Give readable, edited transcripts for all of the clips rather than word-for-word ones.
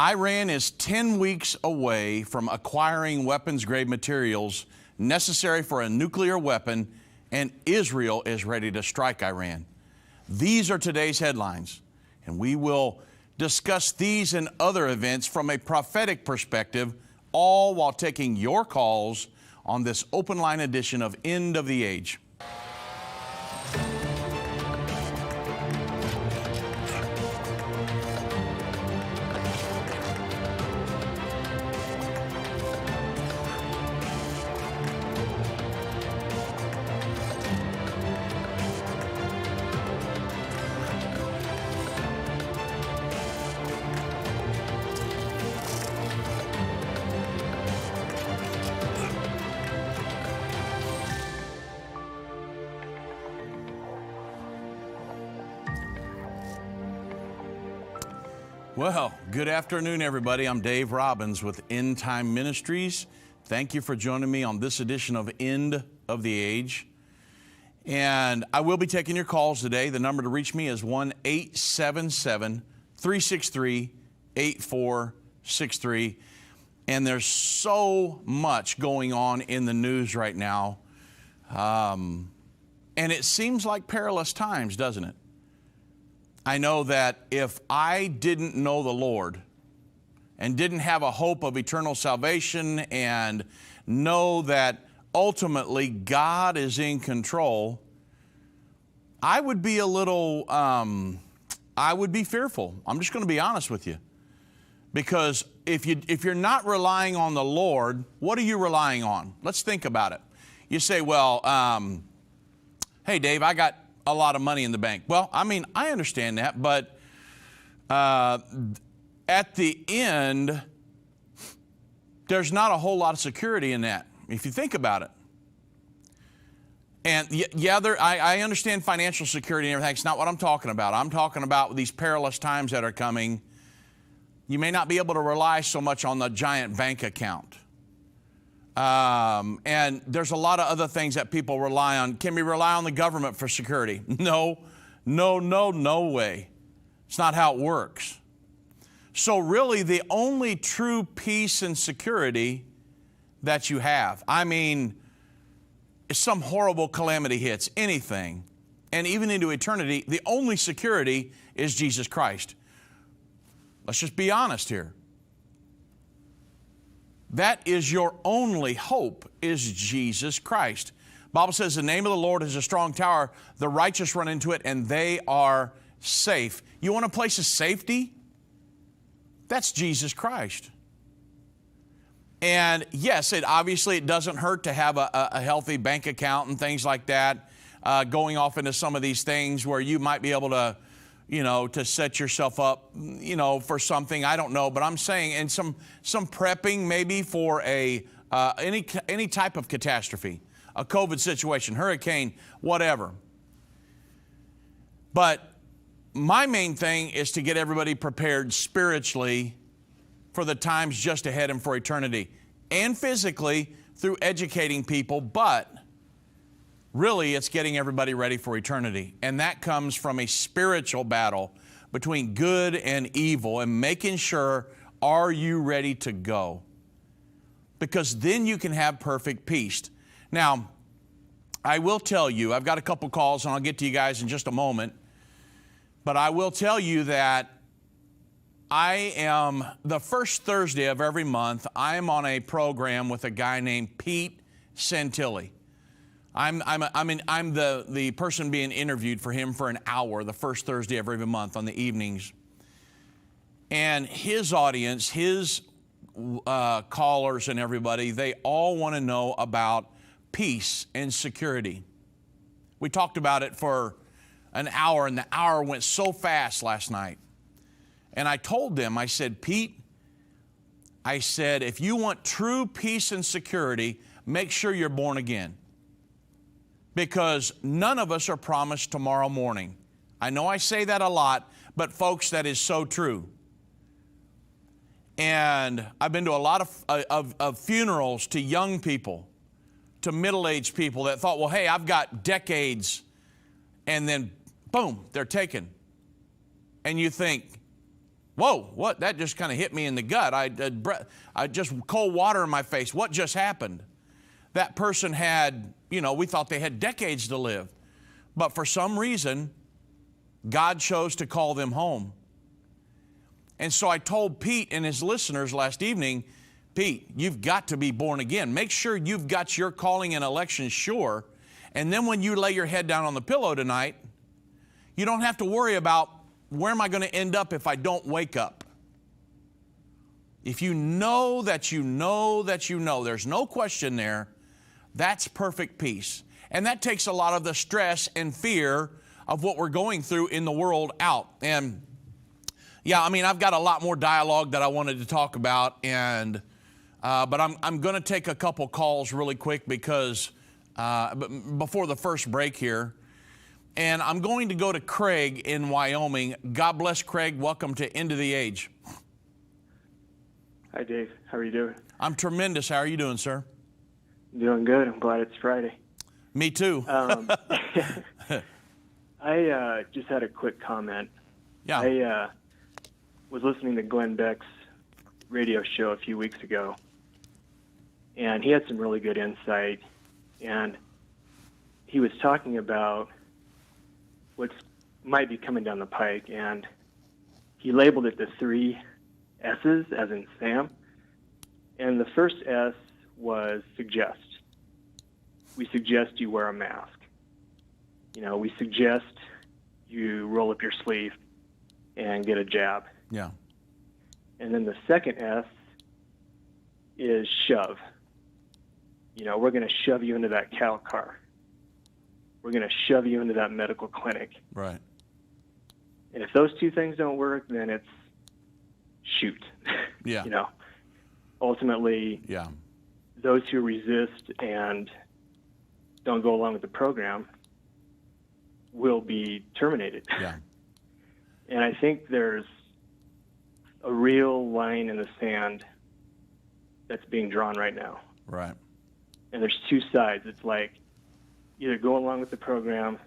Iran is 10 weeks away from acquiring weapons-grade materials necessary for a nuclear weapon, and Israel is ready to strike Iran. These are today's headlines, and we will discuss these and other events from a prophetic perspective, all while taking your calls on this open line edition of End of the Age. Well, good afternoon, everybody. I'm Dave Robbins with Endtime Ministries. Thank you for joining me on this edition of End of the Age. And I will be taking your calls today. The number to reach me is 1-877-363-8463. And there's so much going on in the news right now. And it seems like perilous times, doesn't it? I know that if I didn't know the Lord and didn't have a hope of eternal salvation and know that ultimately God is in control, I would be a little, I would be fearful. I'm just going to be honest with you. Because if you're not relying on the Lord, what are you relying on? Let's think about it. You say, well, hey, Dave, I got a lot of money in the bank. Well, I mean, I understand that, but at the end, there's not a whole lot of security in that, if you think about it. And yeah, I understand financial security and everything. It's not what I'm talking about. I'm talking about these perilous times that are coming. You may not be able to rely so much on the giant bank account. And there's a lot of other things that people rely on. Can we rely on the government for security? No way. It's not how it works. So really, the only true peace and security that you have, I mean, if some horrible calamity hits, anything, and even into eternity, the only security is Jesus Christ. Let's just be honest here. That is your only hope, is Jesus Christ. The Bible says the name of the Lord is a strong tower. The righteous run into it and they are safe. You want a place of safety? That's Jesus Christ. And yes, obviously it doesn't hurt to have a healthy bank account and things like that, going off into some of these things where you might be able to, to set yourself up, for something. I don't know, but I'm saying, and some prepping maybe for any type of catastrophe, a COVID situation, hurricane, whatever. But my main thing is to get everybody prepared spiritually for the times just ahead and for eternity, and physically through educating people, but really, it's getting everybody ready for eternity. And that comes from a spiritual battle between good and evil and making sure, are you ready to go? Because then you can have perfect peace. Now, I will tell you, I've got a couple calls and I'll get to you guys in just a moment, but I will tell you that I am, the first Thursday of every month, I am on a program with a guy named Pete Santilli. I'm the person being interviewed for him for an hour the first Thursday of every month on the evenings. And his audience, his callers and everybody, they all want to know about peace and security. We talked about it for an hour, and the hour went so fast last night. And I told them, I said, Pete, I said, if you want true peace and security, make sure you're born again. Because none of us are promised tomorrow morning. I know I say that a lot, but folks, that is so true. And I've been to a lot of funerals to young people, to middle-aged people that thought, well, hey, I've got decades, and then boom, they're taken. And you think, Whoa, what? That just kind of hit me in the gut. I just cold water in my face. What just happened? That person had, we thought they had decades to live. But for some reason, God chose to call them home. And so I told Pete and his listeners last evening, Pete, you've got to be born again. Make sure you've got your calling and election sure. And then when you lay your head down on the pillow tonight, you don't have to worry about where am I going to end up if I don't wake up. If you know that you know that you know, there's no question there, that's perfect peace. And that takes a lot of the stress and fear of what we're going through in the world out. And yeah, I've got a lot more dialogue that I wanted to talk about, and but I'm going to take a couple calls really quick because before the first break here, and I'm going to go to Craig in Wyoming. God bless, Craig. Welcome to End of the Age. Hi, Dave. How are you doing? I'm tremendous. How are you doing, sir? Doing good. I'm glad it's Friday. Me too. I just had a quick comment. Yeah. I was listening to Glenn Beck's radio show a few weeks ago, and he had some really good insight, and he was talking about what might be coming down the pike, and he labeled it the 3 S's, as in Sam, and the first S was suggest. We suggest you wear a mask. We suggest you roll up your sleeve and get a jab. Yeah. And then the second S is shove. We're going to shove you into that cow car. We're going to shove you into that medical clinic. Right. And if those 2 things don't work, then it's shoot. Yeah. Ultimately, yeah, those who resist and don't go along with the program will be terminated. Yeah. And I think there's a real line in the sand that's being drawn right now. Right. And there's 2 sides. It's like either go along with the program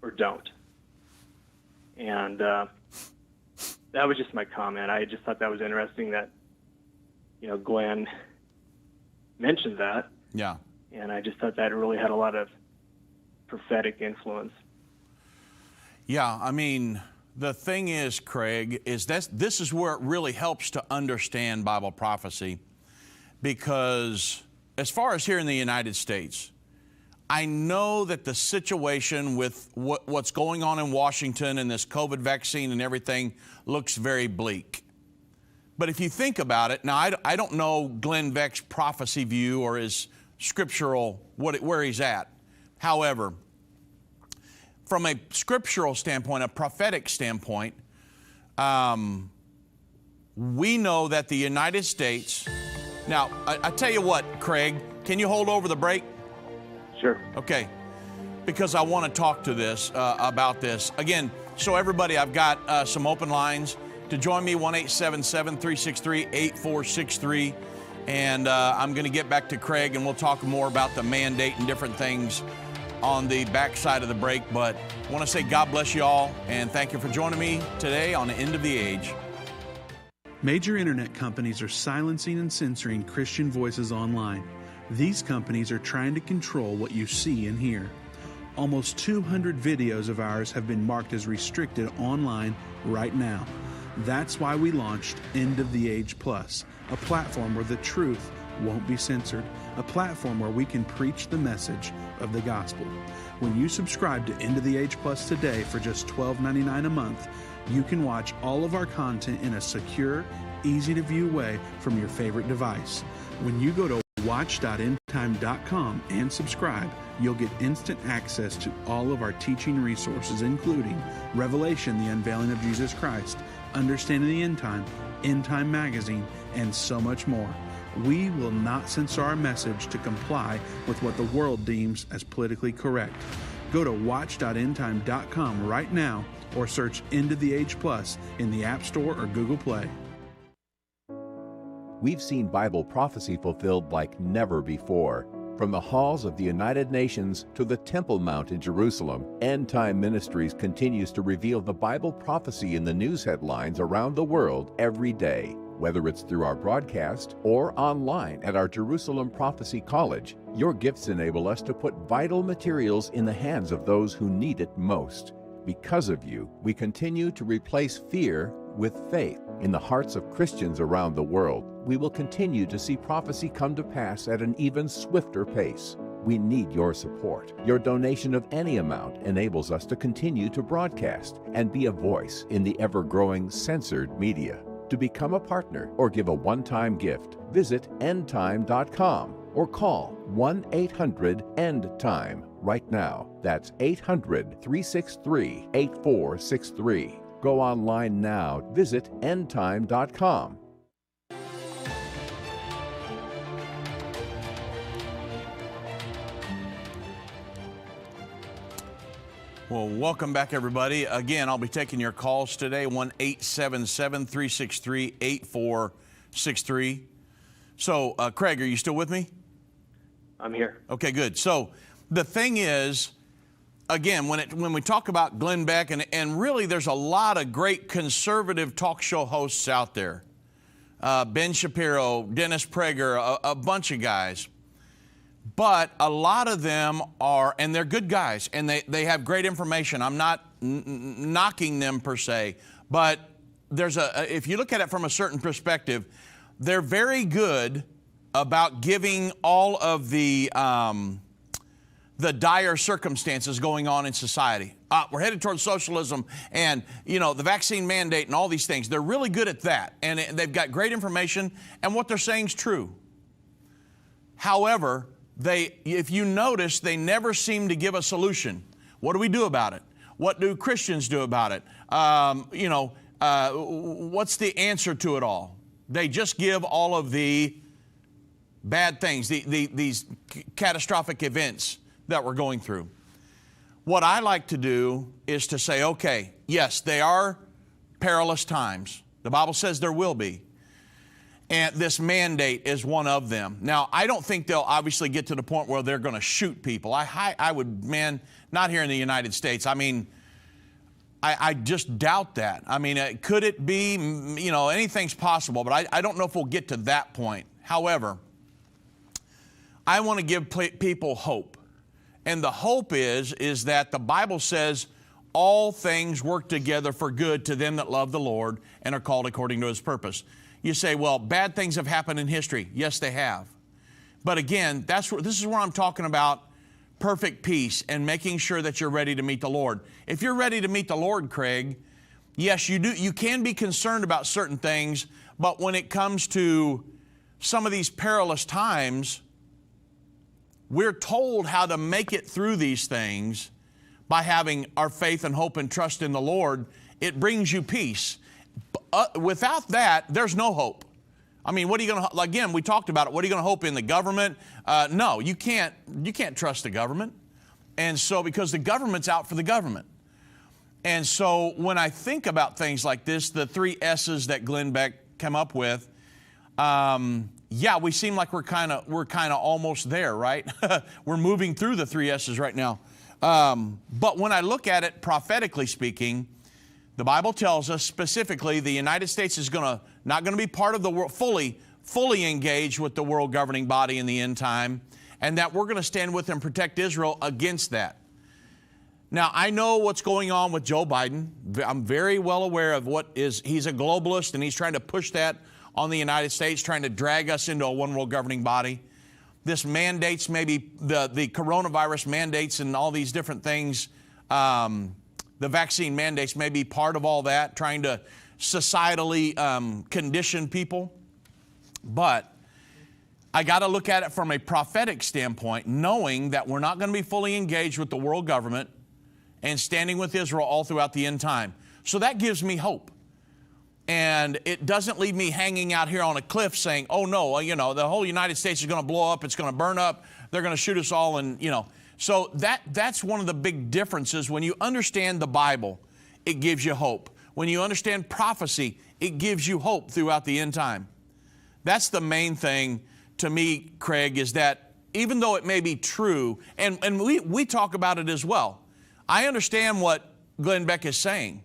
or don't. And that was just my comment. I just thought that was interesting that, Glenn mentioned that. Yeah. And I just thought that really had a lot of prophetic influence. Yeah, the thing is, Craig, is this is where it really helps to understand Bible prophecy, because as far as here in the United States, I know that the situation with what's going on in Washington and this COVID vaccine and everything looks very bleak. But if you think about it, now I don't know Glenn Beck's prophecy view or his scriptural, where he's at. However, from a scriptural standpoint, a prophetic standpoint, we know that the United States, now I tell you what, Craig, can you hold over the break? Sure. Okay, because I want to talk to this, about this. Again, so everybody, I've got some open lines. To join me, 1-877-363-8463. And I'm going to get back to Craig, and we'll talk more about the mandate and different things on the backside of the break. But I want to say God bless you all, and thank you for joining me today on the End of the Age. Major internet companies are silencing and censoring Christian voices online. These companies are trying to control what you see and hear. Almost 200 videos of ours have been marked as restricted online right now. That's why we launched End of the Age Plus, a platform where the truth won't be censored, a platform where we can preach the message of the gospel. When you subscribe to End of the Age Plus today for just $12.99 a month, you can watch all of our content in a secure, easy-to-view way from your favorite device. When you go to watch.endtime.com and subscribe, you'll get instant access to all of our teaching resources, including Revelation, the Unveiling of Jesus Christ, Understanding the End Time, End Time Magazine, and so much more. We will not censor our message to comply with what the world deems as politically correct. Go to watch.endtime.com right now or search End of the Age Plus in the App Store or Google Play. We've seen Bible prophecy fulfilled like never before. From the halls of the United Nations to the Temple Mount in Jerusalem, Endtime Ministries continues to reveal the Bible prophecy in the news headlines around the world every day. Whether it's through our broadcast or online at our Jerusalem Prophecy College, your gifts enable us to put vital materials in the hands of those who need it most. Because of you, we continue to replace fear with faith in the hearts of Christians around the world. We will continue to see prophecy come to pass at an even swifter pace. We need your support. Your donation of any amount enables us to continue to broadcast and be a voice in the ever-growing censored media. To become a partner or give a one-time gift, visit endtime.com or call 1-800-END-TIME right now. That's 800-363-8463. Go online now. Visit endtime.com. Well, welcome back, everybody. Again, I'll be taking your calls today, 1-877-363-8463. So, Craig, are you still with me? I'm here. Okay, good. So, the thing is, again, when we talk about Glenn Beck, and really there's a lot of great conservative talk show hosts out there. Ben Shapiro, Dennis Prager, a bunch of guys. But a lot of them are, and they're good guys, and they have great information. I'm not knocking them per se, but if you look at it from a certain perspective, they're very good about giving all of the dire circumstances going on in society. We're headed towards socialism and, the vaccine mandate and all these things. They're really good at that, and they've got great information, and what they're saying is true. However, if you notice, they never seem to give a solution. What do we do about it? What do Christians do about it? What's the answer to it all? They just give all of the bad things, these catastrophic events that we're going through. What I like to do is to say, okay, yes, they are perilous times. The Bible says there will be. And this mandate is one of them. Now, I don't think they'll obviously get to the point where they're going to shoot people. I would, not here in the United States. I just doubt that. Could it be, anything's possible, but I don't know if we'll get to that point. However, I want to give people hope. And the hope is that the Bible says all things work together for good to them that love the Lord and are called according to His purpose. You say, well, bad things have happened in history. Yes, they have. But again, this is where I'm talking about perfect peace and making sure that you're ready to meet the Lord. If you're ready to meet the Lord, Craig, yes, you can be concerned about certain things, but when it comes to some of these perilous times, we're told how to make it through these things by having our faith and hope and trust in the Lord. It brings you peace. Without that, there's no hope. What are you going to, again, we talked about it. What are you going to hope in, the government? No, you can't trust the government. And so, because the government's out for the government. And so, when I think about things like this, the 3 S's that Glenn Beck came up with, we seem like we're kind of almost there, right? We're moving through the 3 S's right now. But when I look at it prophetically speaking, the Bible tells us specifically the United States is not going to be part of the world, fully engaged with the world governing body in the end time, and that we're going to stand with and protect Israel against that. Now, I know what's going on with Joe Biden. I'm very well aware of he's a globalist, and he's trying to push that on the United States, trying to drag us into a one world governing body. This mandates, maybe the coronavirus mandates and all these different things, the vaccine mandates may be part of all that, trying to societally condition people. But I got to look at it from a prophetic standpoint, knowing that we're not going to be fully engaged with the world government and standing with Israel all throughout the end time. So that gives me hope. And it doesn't leave me hanging out here on a cliff saying, oh no, the whole United States is going to blow up, it's going to burn up, they're going to shoot us all, and So that's one of the big differences. When you understand the Bible, it gives you hope. When you understand prophecy, it gives you hope throughout the end time. That's the main thing to me, Craig, is that even though it may be true, and we talk about it as well. I understand what Glenn Beck is saying.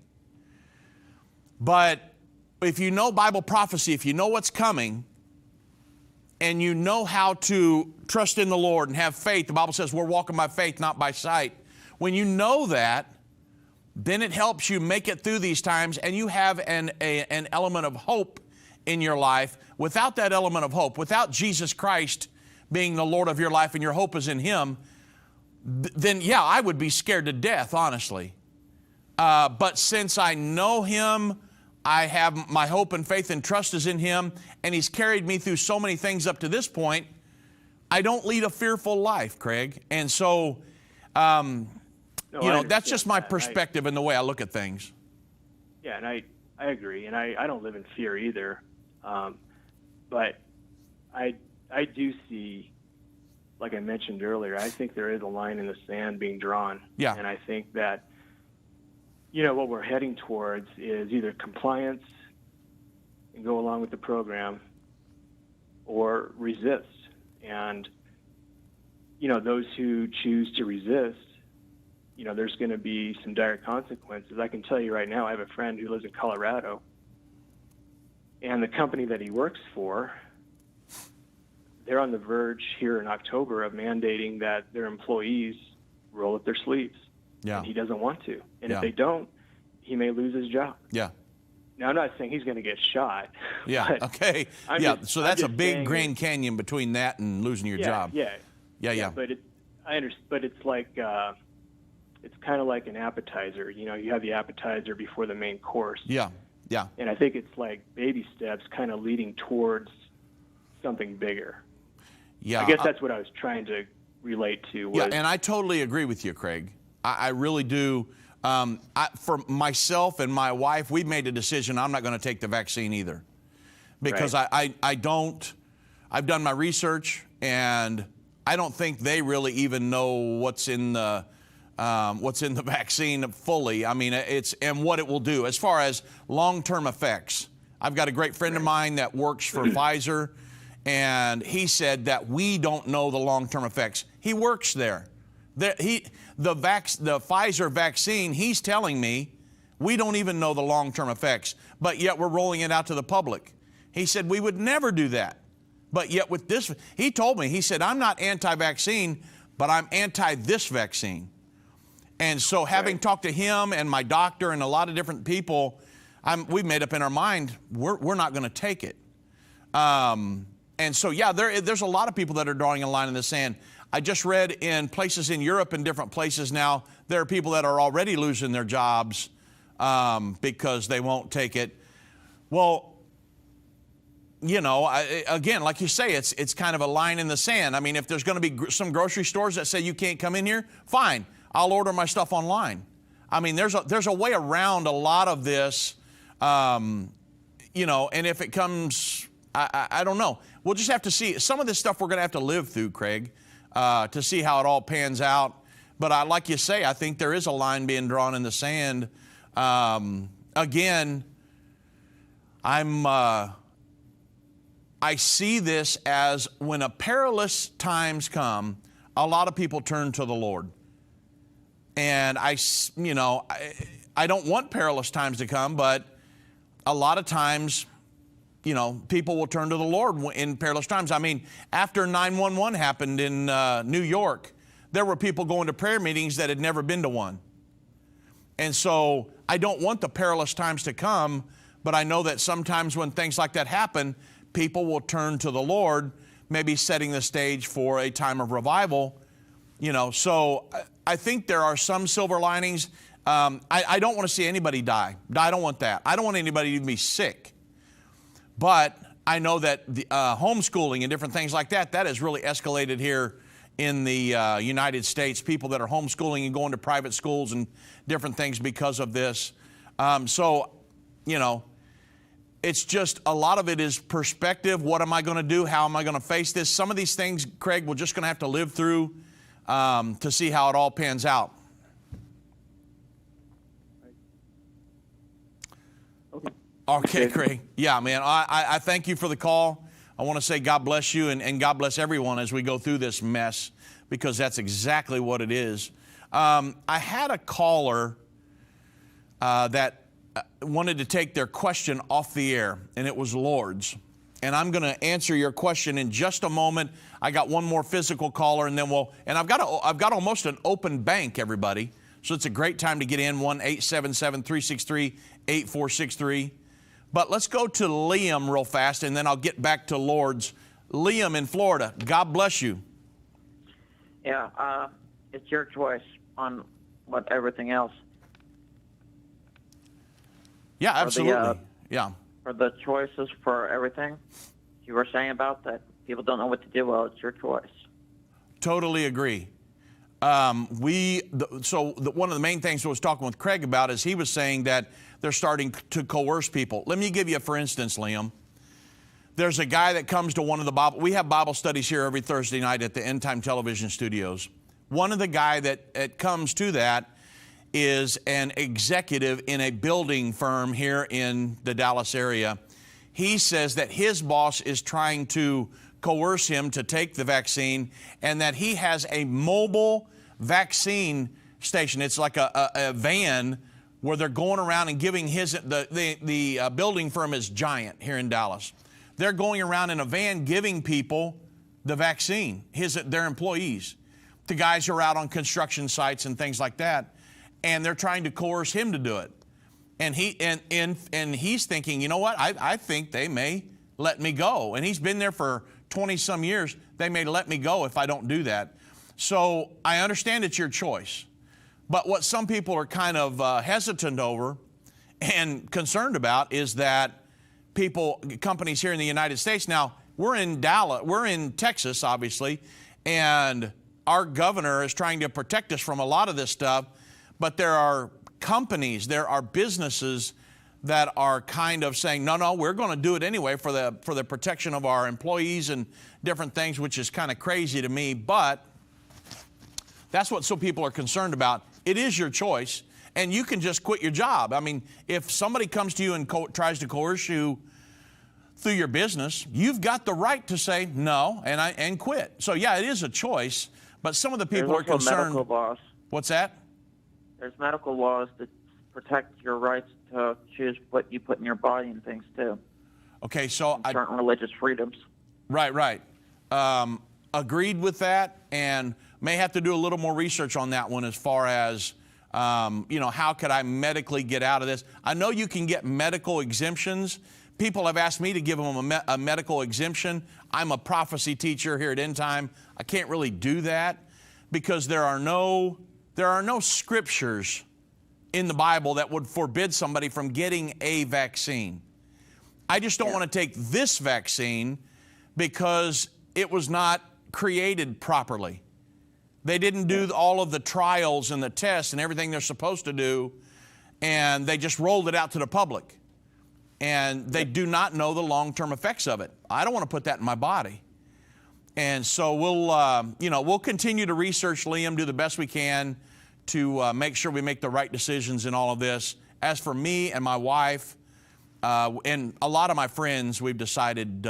But if you know Bible prophecy, if you know what's coming, and you know how to trust in the Lord and have faith, the Bible says we're walking by faith, not by sight. When you know that, then it helps you make it through these times, and you have an element of hope in your life. Without that element of hope, without Jesus Christ being the Lord of your life and your hope is in Him, then yeah, I would be scared to death, honestly. But since I know Him, I have my hope and faith and trust is in Him, and He's carried me through so many things up to this point, I don't lead a fearful life, Craig. And so, that's just my perspective and the way I look at things. Yeah, and I agree, and I don't live in fear either. But I do see, like I mentioned earlier, I think there is a line in the sand being drawn. Yeah. And I think that, what we're heading towards is either compliance and go along with the program or resist. And, those who choose to resist, there's going to be some dire consequences. I can tell you right now, I have a friend who lives in Colorado, and the company that he works for, they're on the verge here in October of mandating that their employees roll up their sleeves. Yeah. And he doesn't want to. And Yeah. if they don't, he may lose his job. Yeah. Now, I'm not saying he's going to get shot. Yeah. but Okay. I'm Yeah. just- So I'm that's a just big saying Grand Canyon between that and losing your job. Yeah. Yeah. But I understand. But it's like it's kind of like an appetizer. You have the appetizer before the main course. Yeah. Yeah. And I think it's like baby steps, kind of leading towards something bigger. Yeah. I guess that's what I was trying to relate to. Was, Yeah, and I totally agree with you, Craig. I really do. For myself and my wife, we've made a decision I'm not going to take the vaccine either. Because Right. I don't, I've done my research, and I don't think they really even know what's in the vaccine fully. I mean, and what it will do as far as long-term effects. I've got a great friend of mine that works for Pfizer, and he said that we don't know the long-term effects. He works there. The Pfizer vaccine, he's telling me, we don't even know the long-term effects, but yet we're rolling it out to the public. He said we would never do that. But yet with this, he told me, he said, I'm not anti-vaccine, but I'm anti this vaccine. And so having talked to him and my doctor and a lot of different people, we've made up in our mind, we're not going to take it. And so, yeah, there's a lot of people that are drawing a line in the sand. I just read in places in Europe and different places now, there are people that are already losing their jobs because they won't take it. Well, again, like you say, it's kind of a line in the sand. I mean, if there's going to be some grocery stores that say you can't come in here, fine, I'll order my stuff online. I mean, there's a way around a lot of this, and if it comes, I don't know. We'll just have to see. Some of this stuff we're going to have to live through, Craig, to see how it all pans out. But like you say, I think there is a line being drawn in the sand. Again, I see this as when a perilous times come, a lot of people turn to the Lord. And I don't want perilous times to come, but a lot of times, people will turn to the Lord in perilous times. I mean, after 9/11 happened in New York, there were people going to prayer meetings that had never been to one. And so I don't want the perilous times to come, but I know that sometimes when things like that happen, people will turn to the Lord, maybe setting the stage for a time of revival. So I think there are some silver linings. I don't want to see anybody die. I don't want that. I don't want anybody to even be sick. But I know that the homeschooling and different things like that has really escalated here in the United States. People that are homeschooling and going to private schools and different things because of this. It's just a lot of it is perspective. What am I going to do? How am I going to face this? Some of these things, Craig, we're just going to have to live through to see how it all pans out. Okay, Craig. Yeah, man, I thank you for the call. I want to say God bless you and God bless everyone as we go through this mess, because that's exactly what it is. I had a caller that wanted to take their question off the air, and it was Lord's. And I'm going to answer your question in just a moment. I got one more physical caller, and then I've got almost an open bank, everybody. So it's a great time to get in, 1-877-363-8463. But let's go to Liam real fast, and then I'll get back to Lord's. Liam in Florida, God bless you. Yeah, it's your choice on what everything else. Yeah, absolutely. Yeah. For the choices for everything you were saying about that people don't know what to do. Well, it's your choice. Totally agree. One of the main things I was talking with Craig about is he was saying that they're starting to coerce people. Let me give you, for instance, Liam. There's a guy that comes to one of the Bible. We have Bible studies here every Thursday night at the Endtime television studios. One of the guy that comes to that is an executive in a building firm here in the Dallas area. He says that his boss is trying to coerce him to take the vaccine, and that he has a mobile vaccine station. It's like a van where they're going around and giving the building firm is Giant here in Dallas. They're going around in a van giving people the vaccine, their employees, the guys who are out on construction sites and things like that. And they're trying to coerce him to do it. And he's thinking, you know what, I think they may let me go. And he's been there for 20-some years. They may let me go if I don't do that. So I understand it's your choice. But what some people are kind of hesitant over and concerned about is that companies here in the United States, now we're in Dallas, we're in Texas, obviously, and our governor is trying to protect us from a lot of this stuff. But there are companies, there are businesses that are kind of saying, no, we're going to do it anyway for the protection of our employees and different things, which is kind of crazy to me. But that's what some people are concerned about. It is your choice, and you can just quit your job. I mean, if somebody comes to you and tries to coerce you through your business, you've got the right to say no and quit. So yeah, it is a choice. But some of the people are concerned. Medical laws. What's that? There's medical laws that protect your rights to choose what you put in your body and things too. Okay, so certain religious freedoms. Right. Agreed with that, and may have to do a little more research on that one as far as, how could I medically get out of this? I know you can get medical exemptions. People have asked me to give them a medical exemption. I'm a prophecy teacher here at Endtime. I can't really do that because there are no scriptures in the Bible that would forbid somebody from getting a vaccine. I just don't want to take this vaccine because it was not created properly. They didn't do all of the trials and the tests and everything they're supposed to do, and they just rolled it out to the public. And they do not know the long-term effects of it. I don't want to put that in my body. And so we'll continue to research, Liam, do the best we can to make sure we make the right decisions in all of this. As for me and my wife, and a lot of my friends, we've decided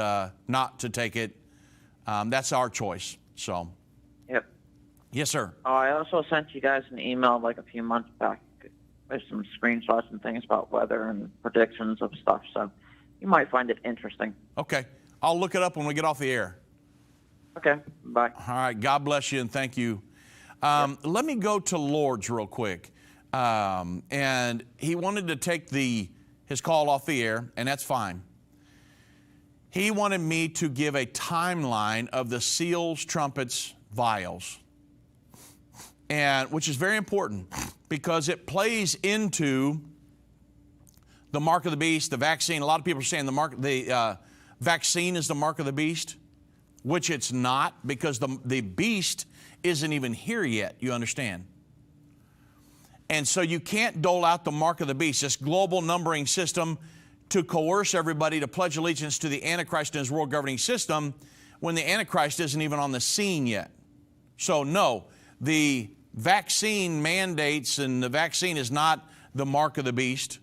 not to take it. That's our choice. So. Yep. Yes, sir. I also sent you guys an email like a few months back with some screenshots and things about weather and predictions of stuff. So you might find it interesting. Okay. I'll look it up when we get off the air. Okay. Bye. All right. God bless you and thank you. Let me go to Lord's real quick. And he wanted to take his call off the air, and that's fine. He wanted me to give a timeline of the seals, trumpets, vials, and which is very important because it plays into the mark of the beast, the vaccine. A lot of people are saying the vaccine is the mark of the beast, which it's not, because the beast isn't even here yet, you understand? And so you can't dole out the mark of the beast, this global numbering system, to coerce everybody to pledge allegiance to the Antichrist and his world governing system when the Antichrist isn't even on the scene yet. So no, the vaccine mandates and the vaccine is not the mark of the beast.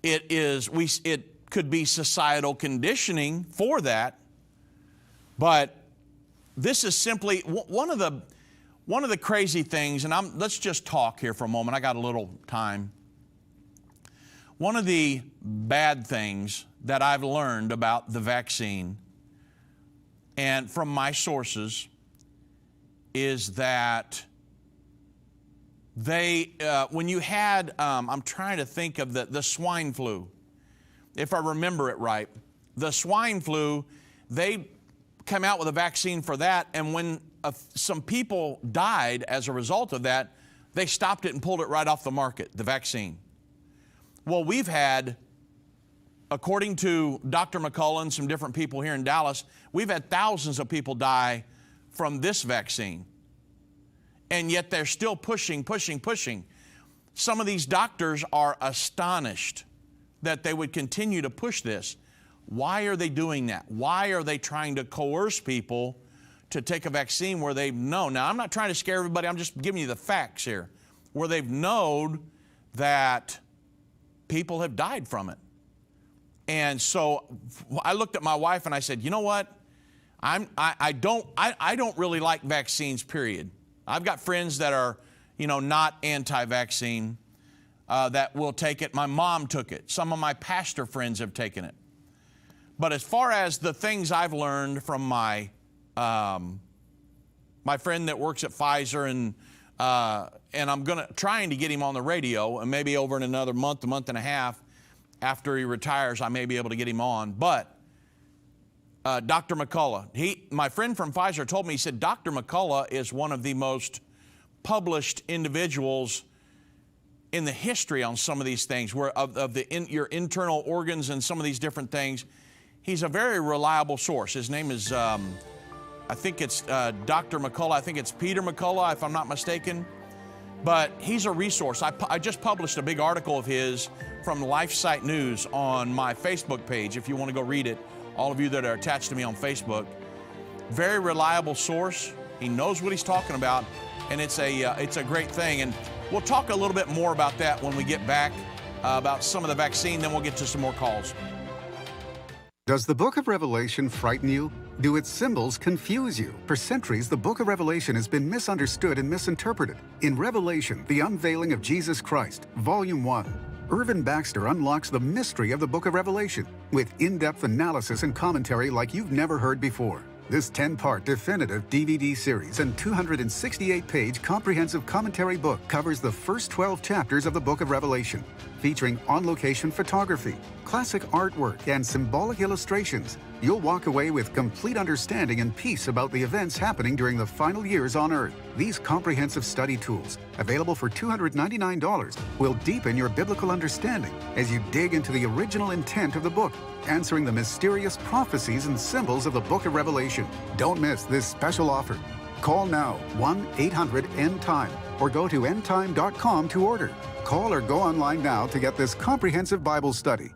It could be societal conditioning for that. But this is simply one of the crazy things, and let's just talk here for a moment. I got a little time. One of the bad things that I've learned about the vaccine, and from my sources, is that when you had, I'm trying to think of the swine flu, if I remember it right, the swine flu, they came out with a vaccine for that, and when some people died as a result of that, they stopped it and pulled it right off the market, the vaccine. Well, we've had, according to Dr. McCullough and some different people here in Dallas, we've had thousands of people die from this vaccine. And yet they're still pushing. Some of these doctors are astonished that they would continue to push this. Why are they doing that? Why are they trying to coerce people to take a vaccine where they've known? Now, I'm not trying to scare everybody. I'm just giving you the facts here. Where they've known that people have died from it. And so I looked at my wife and I said, you know what? I don't really like vaccines, period. I've got friends that are, not anti-vaccine that will take it. My mom took it. Some of my pastor friends have taken it. But as far as the things I've learned from my friend that works at Pfizer, and I'm trying to get him on the radio, and maybe over in another month, a month and a half, after he retires, I may be able to get him on. But Dr. McCullough, my friend from Pfizer told me, he said, Dr. McCullough is one of the most published individuals in the history on some of these things, where your internal organs and some of these different things. He's a very reliable source. His name is, I think it's Dr. McCullough. I think it's Peter McCullough, if I'm not mistaken. But he's a resource. I just published a big article of his from LifeSite News on my Facebook page, if you want to go read it, all of you that are attached to me on Facebook. Very reliable source. He knows what he's talking about, and it's a great thing. And we'll talk a little bit more about that when we get back, about some of the vaccine, then we'll get to some more calls. Does the book of Revelation frighten you? Do its symbols confuse you? For centuries, the book of Revelation has been misunderstood and misinterpreted. In Revelation, the Unveiling of Jesus Christ, Volume 1, Irvin Baxter unlocks the mystery of the book of Revelation with in-depth analysis and commentary like you've never heard before. This 10-part definitive DVD series and 268-page comprehensive commentary book covers the first 12 chapters of the book of Revelation, featuring on-location photography, classic artwork, and symbolic illustrations. You'll walk away with complete understanding and peace about the events happening during the final years on Earth. These comprehensive study tools, available for $299, will deepen your biblical understanding as you dig into the original intent of the book, answering the mysterious prophecies and symbols of the book of Revelation. Don't miss this special offer. Call now, 1-800-END-TIME, or go to endtime.com to order. Call or go online now to get this comprehensive Bible study.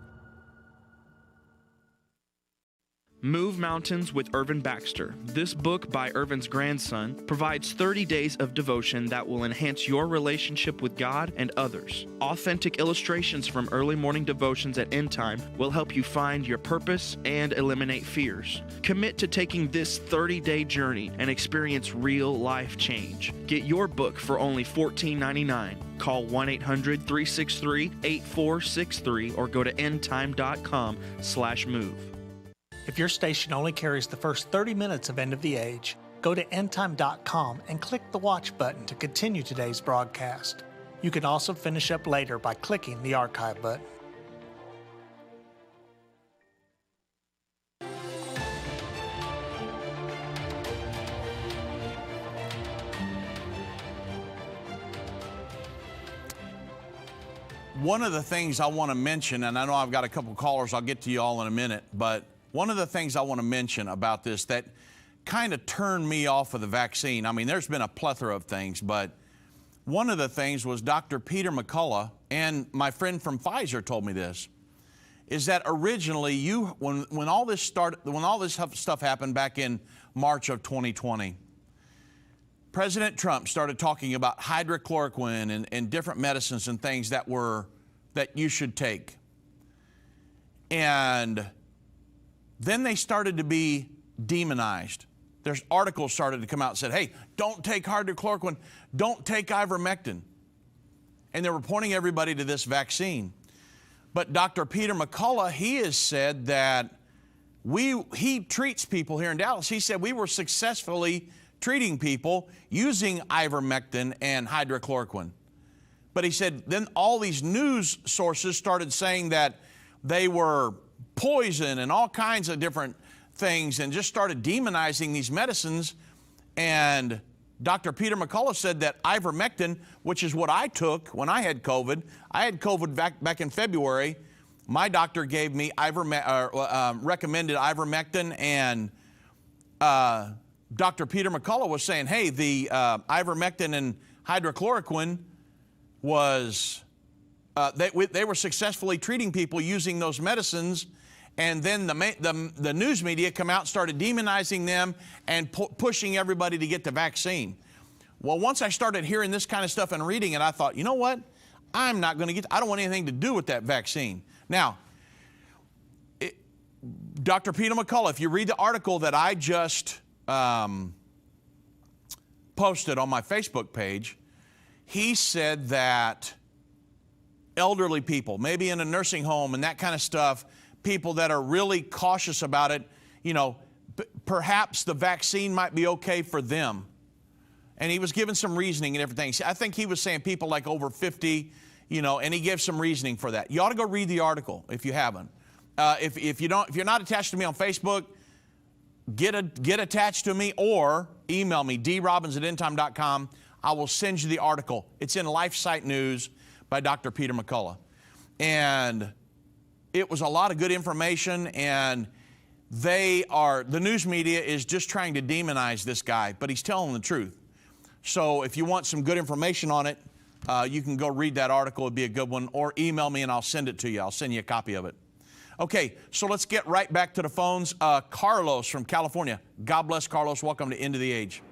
Move Mountains with Irvin Baxter. This book by Irvin's grandson provides 30 days of devotion that will enhance your relationship with God and others. Authentic illustrations from early morning devotions at Endtime will help you find your purpose and eliminate fears. Commit to taking this 30-day journey and experience real life change. Get your book for only $14.99. Call 1-800-363-8463 or go to endtime.com/move. If your station only carries the first 30 minutes of End of the Age, go to endtime.com and click the watch button to continue today's broadcast. You can also finish up later by clicking the archive button. One of the things I want to mention, and I know I've got a couple callers, I'll get to you all in a minute, but one of the things I want to mention about this that kind of turned me off of the vaccine, I mean, there's been a plethora of things, but one of the things was Dr. Peter McCullough, and my friend from Pfizer told me this, is that originally when all this stuff happened back in March of 2020, President Trump started talking about hydrochloroquine and different medicines and things that you should take. And then they started to be demonized. There's articles started to come out and said, hey, don't take hydrochloroquine, don't take ivermectin. And they were pointing everybody to this vaccine. But Dr. Peter McCullough, he has said that he treats people here in Dallas. He said we were successfully treating people using ivermectin and hydrochloroquine. But he said then all these news sources started saying that they were poison and all kinds of different things and just started demonizing these medicines. And Dr. Peter McCullough said that ivermectin, which is what I took when I had COVID. I had COVID back in February. My doctor gave me recommended ivermectin, and Dr. Peter McCullough was saying, hey, the ivermectin and hydrochloroquine was, they were successfully treating people using those medicines. And then the news media come out and started demonizing them and pushing everybody to get the vaccine. Well, once I started hearing this kind of stuff and reading it, I thought, you know what? I don't want anything to do with that vaccine. Now, Dr. Peter McCullough, if you read the article that I just posted on my Facebook page, he said that elderly people, maybe in a nursing home and that kind of stuff, people that are really cautious about it, you know, perhaps the vaccine might be okay for them. And he was giving some reasoning and everything. I think he was saying people like over 50, you know, and he gives some reasoning for that. You ought to go read the article if you haven't. If you're not attached to me on Facebook, get attached to me or email me, drobbins@endtime.com. I will send you the article. It's in LifeSite News by Dr. Peter McCullough. And it was a lot of good information, and the news media is just trying to demonize this guy, but he's telling the truth. So if you want some good information on it, you can go read that article. It'd be a good one, or email me and I'll send it to you. I'll send you a copy of it. Okay, so let's get right back to the phones. Carlos from California. God bless, Carlos. Welcome to End of the Age.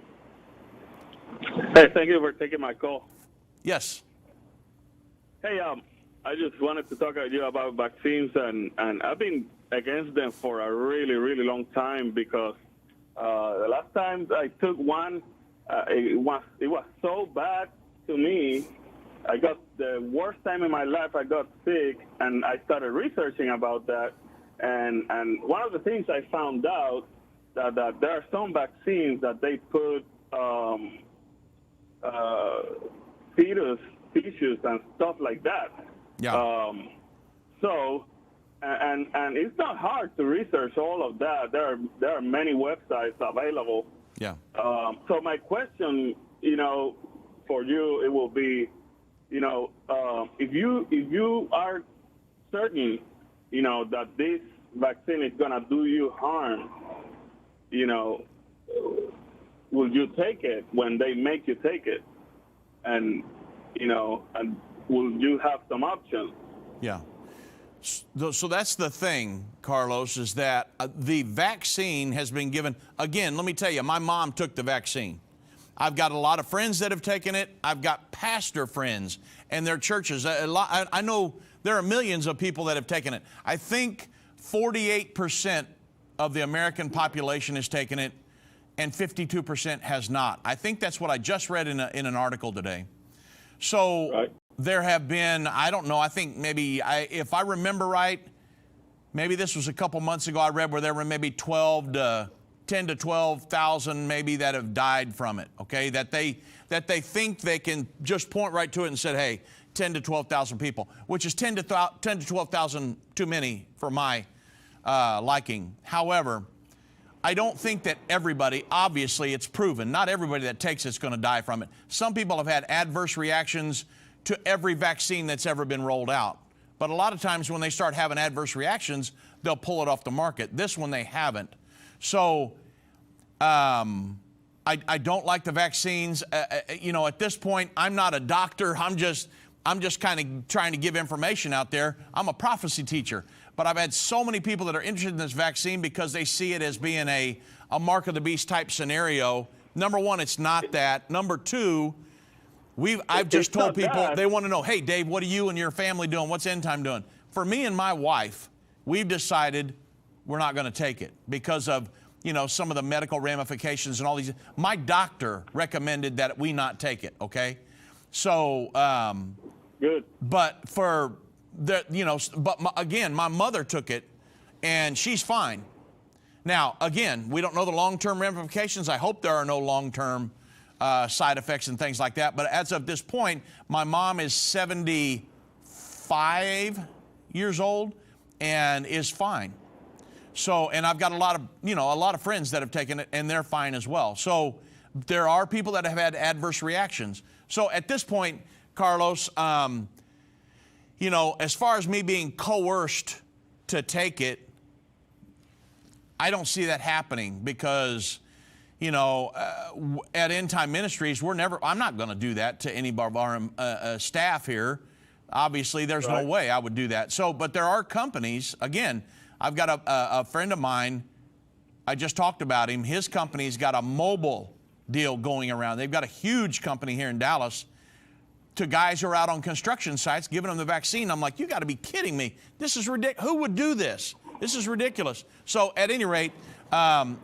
Hey, thank you for taking my call. Yes. Hey, I just wanted to talk to you about vaccines, and I've been against them for a really, really long time because the last time I took one, it was so bad to me. I got the worst time in my life. I got sick, and I started researching about that. And one of the things I found out that there are some vaccines that they put fetus tissues and stuff like that. Yeah. So, and it's not hard to research all of that. There are many websites available. Yeah. So my question, you know, for you, it will be, you know, if you are certain, you know, that this vaccine is gonna do you harm, you know, will you take it when they make you take it? And, you know, and will you have some options? Yeah. So that's the thing, Carlos, is that the vaccine has been given. Again, let me tell you, my mom took the vaccine. I've got a lot of friends that have taken it. I've got pastor friends and their churches. I know there are millions of people that have taken it. I think 48% of the American population has taken it and 52% has not. I think that's what I just read in an article today. So right. There have been, I don't know, I think maybe, if I remember right, maybe this was a couple months ago, I read where there were maybe 10 to 12,000 maybe that have died from it, okay? That they think they can just point right to it and said, hey, 10 to 12,000 people, which is 10 to 12,000 too many for my liking. However, I don't think that everybody, obviously it's proven, not everybody that takes it's going to die from it. Some people have had adverse reactions to every vaccine that's ever been rolled out. But a lot of times when they start having adverse reactions, they'll pull it off the market. This one they haven't. So I don't like the vaccines. You know, at this point, I'm not a doctor. I'm just kind of trying to give information out there. I'm a prophecy teacher. But I've had so many people that are interested in this vaccine because they see it as being a mark of the beast type scenario. Number one, it's not that. Number two, I've just told people, they want to know, hey, Dave, what are you and your family doing? What's End Time doing? For me and my wife, we've decided we're not going to take it because of, you know, some of the medical ramifications and all these. My doctor recommended that we not take it, okay? So, Good. but for the, you know, but again, my mother took it and she's fine. Now, again, we don't know the long-term ramifications. I hope there are no long-term side effects and things like that. But as of this point, my mom is 75 years old and is fine. So, and I've got a lot of friends that have taken it and they're fine as well. So there are people that have had adverse reactions. So at this point, Carlos, you know, as far as me being coerced to take it, I don't see that happening because, you know, at Endtime Ministries, I'm not going to do that to any of our staff here. Obviously, there's no way I would do that. So, but there are companies, again, I've got a friend of mine, I just talked about him, his company's got a mobile deal going around. They've got a huge company here in Dallas to guys who are out on construction sites giving them the vaccine. I'm like, you got to be kidding me. This is ridiculous. Who would do this? This is ridiculous. So at any rate, I'm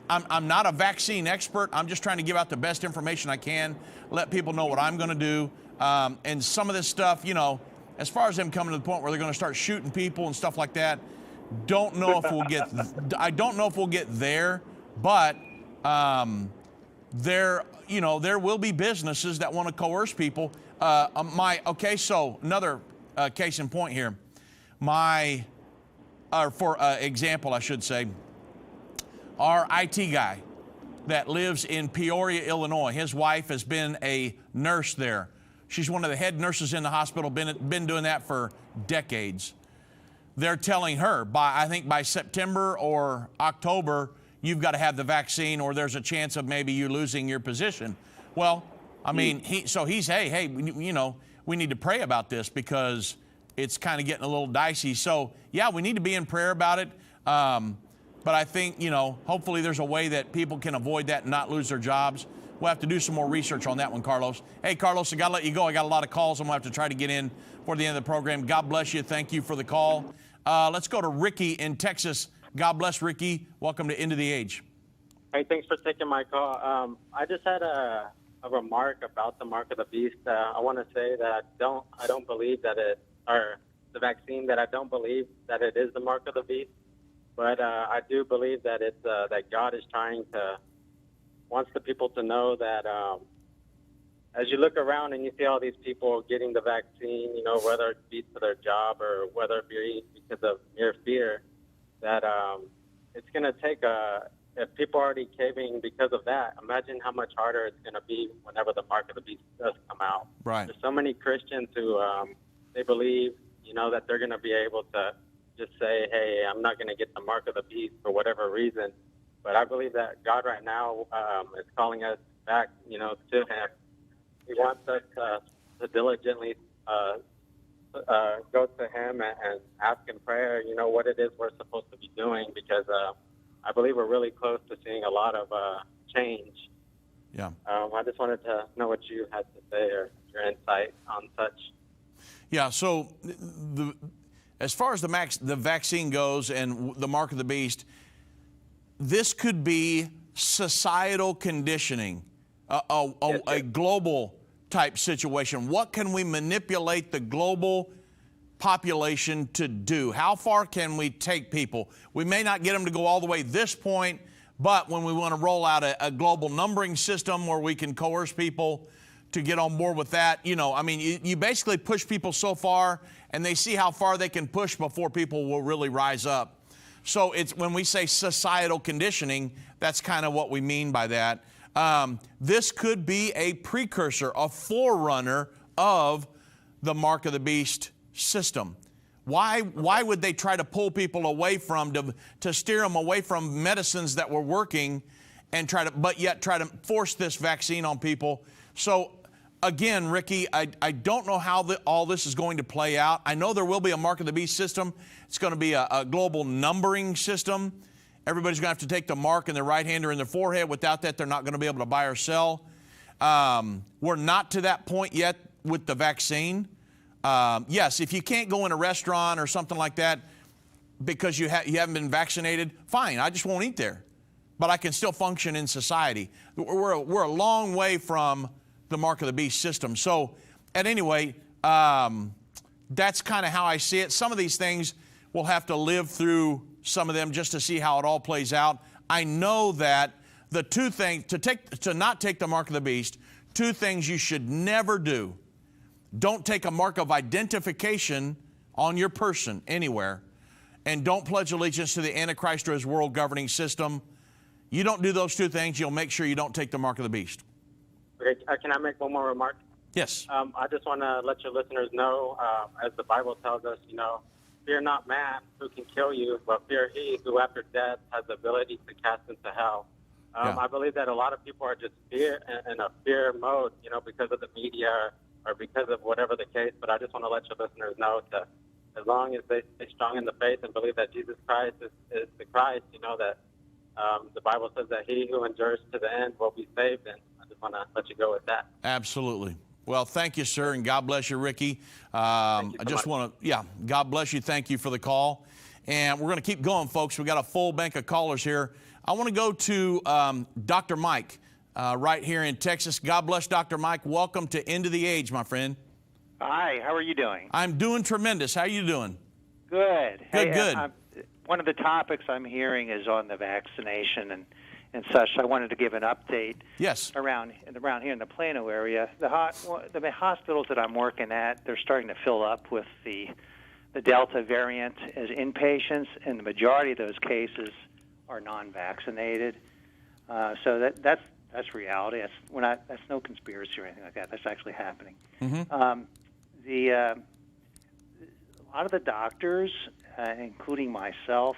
not a vaccine expert. I'm just trying to give out the best information I can, let people know what I'm going to do. And some of this stuff, you know, as far as them coming to the point where they're going to start shooting people and stuff like that, don't know if we'll get, I don't know if we'll get there, but there will be businesses that want to coerce people. So another case in point here. For example, I should say, our IT guy that lives in Peoria, Illinois, his wife has been a nurse there. She's one of the head nurses in the hospital, been doing that for decades. They're telling her, I think by September or October, you've got to have the vaccine or there's a chance of maybe you losing your position. Well, I mean, hey, you know, we need to pray about this because it's kind of getting a little dicey. So, yeah, we need to be in prayer about it. But I think, you know, hopefully there's a way that people can avoid that and not lose their jobs. We'll have to do some more research on that one, Carlos. Hey, Carlos, I got to let you go. I got a lot of calls. I'm going to have to try to get in for the end of the program. God bless you. Thank you for the call. Let's go to Ricky in Texas. God bless, Ricky. Welcome to End of the Age. Hey, thanks for taking my call. I just had a remark about the mark of the beast. I want to say that I don't believe that the vaccine, that I don't believe that it is the mark of the beast, but I do believe that it's that God is wants the people to know that as you look around and you see all these people getting the vaccine, you know, whether it be to their job or whether it be because of mere fear, that it's going to take if people are already caving because of that, imagine how much harder it's going to be whenever the mark of the beast does come out. Right. There's so many Christians who they believe, you know, that they're going to be able to just say, hey, I'm not going to get the mark of the beast for whatever reason. But I believe that God right now is calling us back, you know, to Him. He wants us to diligently go to Him and ask in prayer, you know, what it is we're supposed to be doing, because I believe we're really close to seeing a lot of change. Yeah. I just wanted to know what you had to say or your insight on such. Yeah, so as far as the vaccine goes and the mark of the beast, this could be societal conditioning, a global type situation. What can we manipulate the global population to do? How far can we take people? We may not get them to go all the way this point, but when we want to roll out a global numbering system where we can coerce people to get on board with that, you know, I mean, you basically push people so far and they see how far they can push before people will really rise up. So it's when we say societal conditioning, that's kind of what we mean by that. This could be a precursor, a forerunner of the mark of the beast system. Why would they try to pull people away from, to steer them away from medicines that were working and but yet try to force this vaccine on people? So again, Ricky, I don't know how all this is going to play out. I know there will be a mark of the beast system. It's going to be a global numbering system. Everybody's going to have to take the mark in their right hand or in their forehead. Without that, they're not going to be able to buy or sell. We're not to that point yet with the vaccine. Yes, if you can't go in a restaurant or something like that, because you haven't been vaccinated, fine, I just won't eat there. But I can still function in society. We're a long way from the mark of the beast system. So at any rate, that's kind of how I see it. Some of these things we'll have to live through some of them just to see how it all plays out. I know that the two things, to not take the mark of the beast, two things you should never do. Don't take a mark of identification on your person anywhere, and don't pledge allegiance to the Antichrist or his world governing system. You don't do those two things, you'll make sure you don't take the mark of the beast. Okay, can I make one more remark? Yes. I just want to let your listeners know, as the Bible tells us, fear not man who can kill you, but fear he who after death has the ability to cast into hell. I believe that a lot of people are just in a fear mode, because of the media or because of whatever the case. But I just want to let your listeners know that as long as they stay strong in the faith and believe that Jesus Christ is the Christ, that the Bible says that he who endures to the end will be saved. And I just want to let you go with that. Absolutely. Well, thank you, sir, and God bless you, Ricky. I just want to, God bless you. Thank you for the call. And we're going to keep going, folks. We've got a full bank of callers here. I want to go to Dr. Mike right here in Texas. God bless Dr. Mike. Welcome to End of the Age, my friend. Hi, how are you doing? I'm doing tremendous. How are you doing? Good. Good. One of the topics I'm hearing is on the vaccination and such. I wanted to give an update. Yes. Around here in the Plano area, the hospitals that I'm working at, they're starting to fill up with the Delta variant as inpatients, and the majority of those cases are non-vaccinated. So that's reality. That's no conspiracy or anything like that. That's actually happening. Mm-hmm. A lot of the doctors, including myself,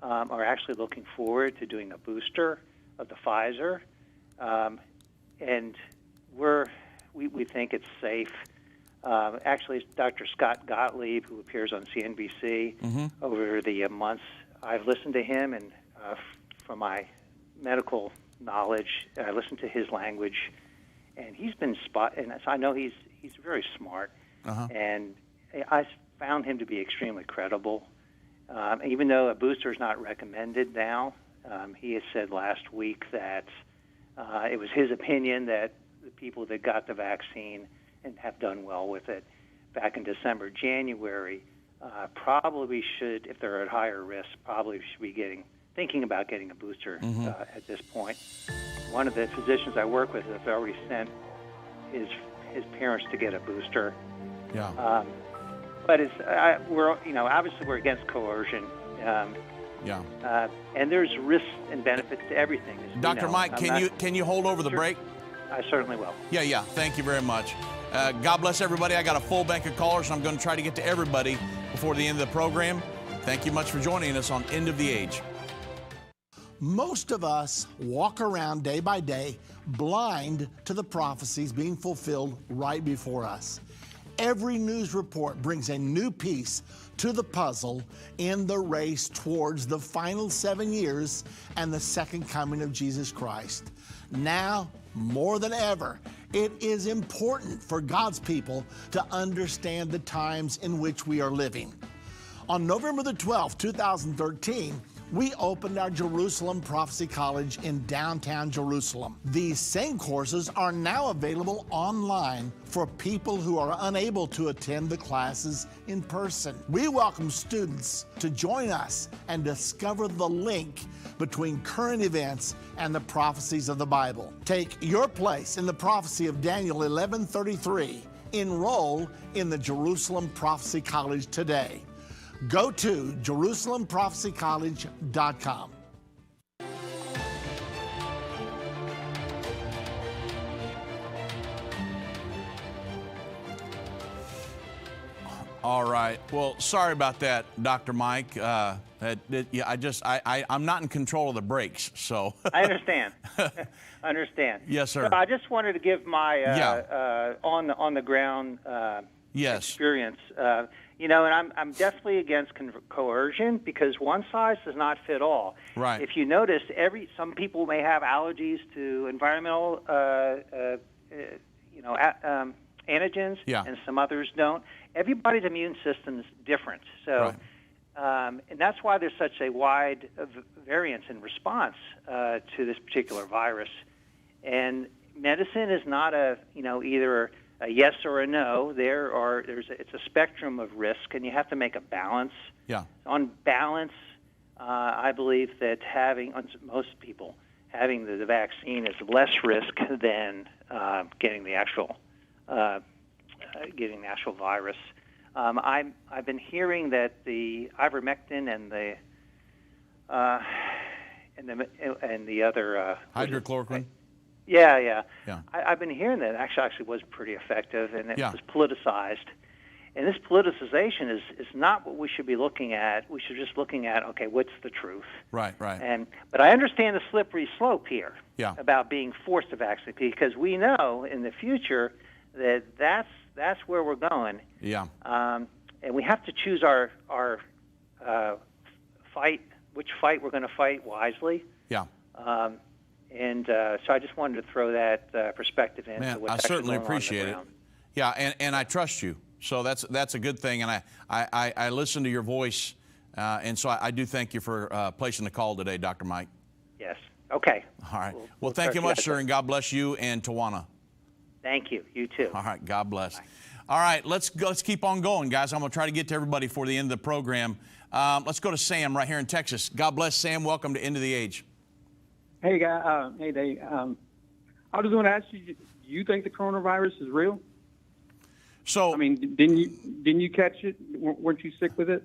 are actually looking forward to doing a booster of the Pfizer, and we think it's safe. Actually, Dr. Scott Gottlieb, who appears on CNBC over the months, I've listened to him, and from my medical knowledge, I listened to his language, and he's been and so I know he's very smart, and I found him to be extremely credible. Even though a booster is not recommended now, he has said last week that it was his opinion that the people that got the vaccine and have done well with it back in December, January, probably should, if they're at higher risk, probably should be thinking about getting a booster at this point. One of the physicians I work with has already sent his parents to get a booster. Yeah. But obviously we're against coercion. And there's risks and benefits to everything. Dr. Mike, can you hold over the break? I certainly will. Yeah. Thank you very much. God bless everybody. I got a full bank of callers, and I'm going to try to get to everybody before the end of the program. Thank you much for joining us on End of the Age. Most of us walk around day by day blind to the prophecies being fulfilled right before us. Every news report brings a new piece to the puzzle in the race towards the final 7 years and the second coming of Jesus Christ. Now, more than ever, it is important for God's people to understand the times in which we are living. On November the 12th, 2013, we opened our Jerusalem Prophecy College in downtown Jerusalem. These same courses are now available online for people who are unable to attend the classes in person. We welcome students to join us and discover the link between current events and the prophecies of the Bible. Take your place in the prophecy of Daniel 11:33. Enroll in the Jerusalem Prophecy College today. Go to JerusalemProphecyCollege.com. All right. Well, sorry about that, Dr. Mike. I'm not in control of the brakes, so. I understand. Understand. Yes, sir. So I just wanted to give my on the ground experience. And I'm definitely against coercion because one size does not fit all. Right. If you notice, some people may have allergies to environmental, antigens, and some others don't. Everybody's immune system is different. So And that's why there's such a wide variance in response to this particular virus. And medicine is not either a yes or a no. It's a spectrum of risk, and you have to make a balance. Yeah. On balance, I believe that most people having the vaccine is less risk than getting the actual virus. I've been hearing that the ivermectin and the other hydrochloroquine. Yeah. I've been hearing that actually was pretty effective, and it was politicized. And this politicization is not what we should be looking at. We should just looking at, okay, what's the truth? Right. But I understand the slippery slope here about being forced to vaccinate, because we know in the future that's where we're going. Yeah. And we have to choose our fight, which fight we're going to fight wisely. Yeah. So I just wanted to throw that perspective in. Man, I certainly appreciate it. Yeah, and I trust you. So that's a good thing, and I listen to your voice, and so I do thank you for placing the call today, Dr. Mike. Yes. Okay. All right. Well, thank you much, sir, and God bless you and Tawana. Thank you. You too. All right. God bless. Bye. All right. Let's keep on going, guys. I'm going to try to get to everybody before the end of the program. Let's go to Sam right here in Texas. God bless, Sam. Welcome to End of the Age. Hey, guy. Hey, Dave. I was going to ask you, do you think the coronavirus is real? So, I mean, didn't you catch it? Weren't you sick with it?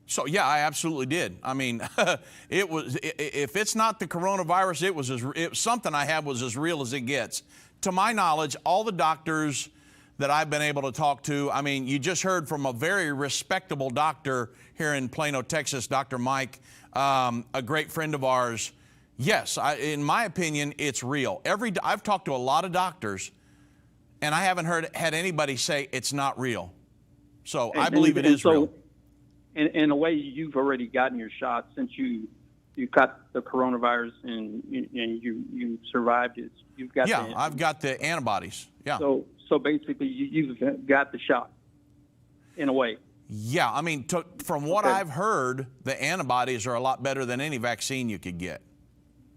So yeah, I absolutely did. I mean, it was. If it's not the coronavirus, it was something I had was as real as it gets. To my knowledge, all the doctors that I've been able to talk to, I mean, you just heard from a very respectable doctor here in Plano, Texas, Dr. Mike, a great friend of ours. Yes, in my opinion, it's real. I've talked to a lot of doctors, and I haven't had anybody say it's not real. So I believe it is real. In a way, you've already gotten your shot since you got the coronavirus and you survived it. You've got I've got the antibodies. Yeah. So basically, you've got the shot in a way. Yeah, I mean, from what I've heard, the antibodies are a lot better than any vaccine you could get.